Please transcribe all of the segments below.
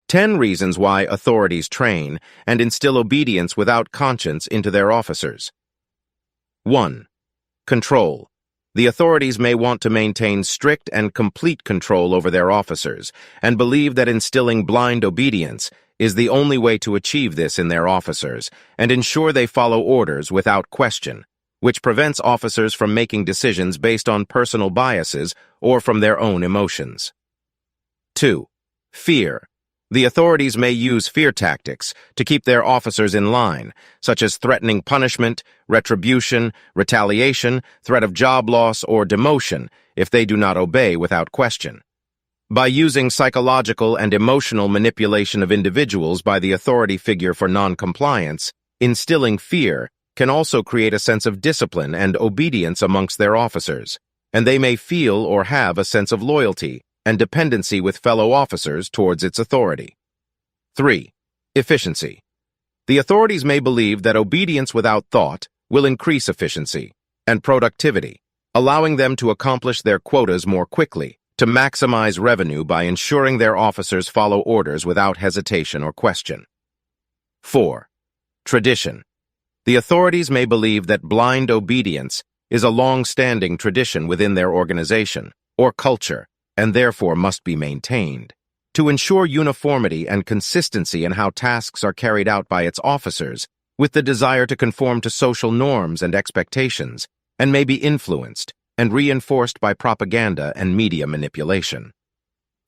10 reasons why authorities train and instill obedience without conscience into their officers. 1. Control. The authorities may want to maintain strict and complete control over their officers and believe that instilling blind obedience is the only way to achieve this in their officers and ensure they follow orders without question, which prevents officers from making decisions based on personal biases or from their own emotions. 2. Fear. The authorities may use fear tactics to keep their officers in line, such as threatening punishment, retribution, retaliation, threat of job loss, or demotion if they do not obey without question. By using psychological and emotional manipulation of individuals by the authority figure for non-compliance, instilling fear can also create a sense of discipline and obedience amongst their officers, and they may feel or have a sense of loyalty and dependency with fellow officers towards its authority. 3. Efficiency. The authorities may believe that obedience without thought will increase efficiency and productivity, allowing them to accomplish their quotas more quickly, to maximize revenue by ensuring their officers follow orders without hesitation or question. 4. Tradition. The authorities may believe that blind obedience is a long-standing tradition within their organization or culture, and therefore must be maintained. To ensure uniformity and consistency in how tasks are carried out by its officers, with the desire to conform to social norms and expectations, and may be influenced and reinforced by propaganda and media manipulation.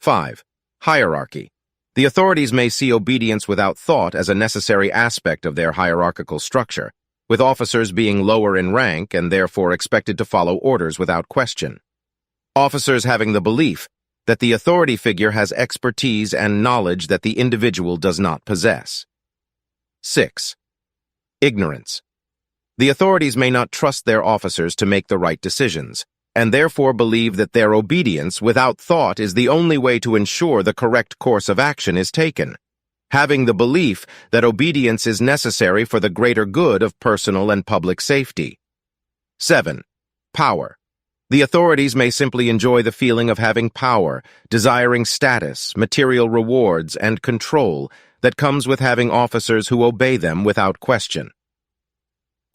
5. Hierarchy. The authorities may see obedience without thought as a necessary aspect of their hierarchical structure, with officers being lower in rank and therefore expected to follow orders without question. Officers having the belief that the authority figure has expertise and knowledge that the individual does not possess. 6. Ignorance. The authorities may not trust their officers to make the right decisions, and therefore believe that their obedience without thought is the only way to ensure the correct course of action is taken, having the belief that obedience is necessary for the greater good of personal and public safety. 7. Power. The authorities may simply enjoy the feeling of having power, desiring status, material rewards, and control that comes with having officers who obey them without question.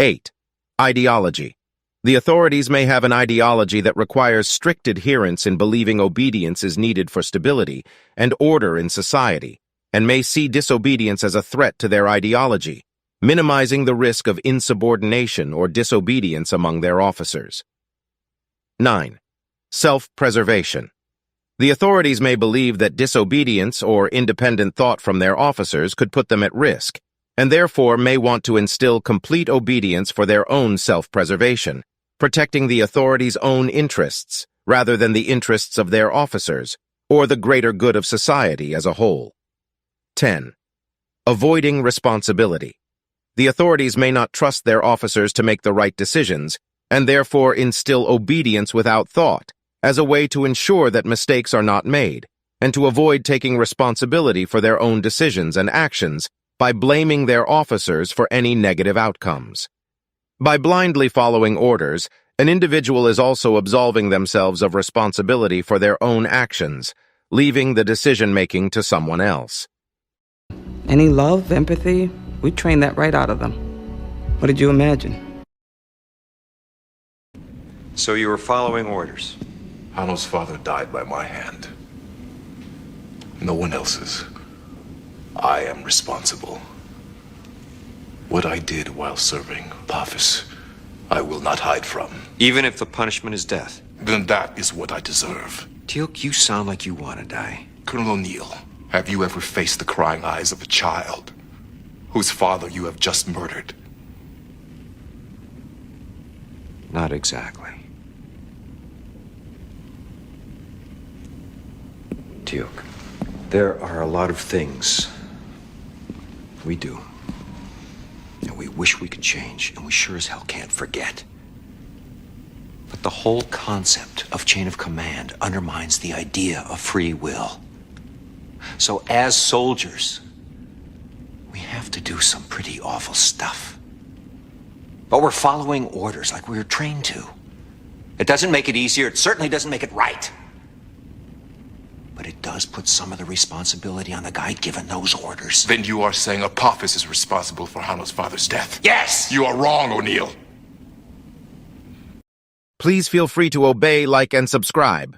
8. Ideology. The authorities may have an ideology that requires strict adherence in believing obedience is needed for stability and order in society, and may see disobedience as a threat to their ideology, minimizing the risk of insubordination or disobedience among their officers. 9. Self-preservation. The authorities may believe that disobedience or independent thought from their officers could put them at risk, and therefore may want to instill complete obedience for their own self-preservation, protecting the authorities' own interests rather than the interests of their officers or the greater good of society as a whole. 10. Avoiding responsibility. The authorities may not trust their officers to make the right decisions, and therefore instill obedience without thought, as a way to ensure that mistakes are not made, and to avoid taking responsibility for their own decisions and actions by blaming their officers for any negative outcomes. By blindly following orders, an individual is also absolving themselves of responsibility for their own actions, leaving the decision-making to someone else. Any love, empathy, we train that right out of them. What did you imagine? So you were following orders? Hanno's father died by my hand. No one else's. I am responsible. What I did while serving Apophis, I will not hide from. Even if the punishment is death? Then that is what I deserve. Teal'c, you sound like you want to die. Colonel O'Neill, have you ever faced the crying eyes of a child whose father you have just murdered? Not exactly. Teal'c, there are a lot of things we do and we wish we could change, and we sure as hell can't forget. But the whole concept of chain of command undermines the idea of free will. So as soldiers, we have to do some pretty awful stuff. But we're following orders like we were trained to. It doesn't make it easier. It certainly doesn't make it right. But it does put some of the responsibility on the guy giving those orders. Then you are saying Apophis is responsible for Hanno's father's death? Yes! You are wrong, O'Neill. Please feel free to obey, like, and subscribe.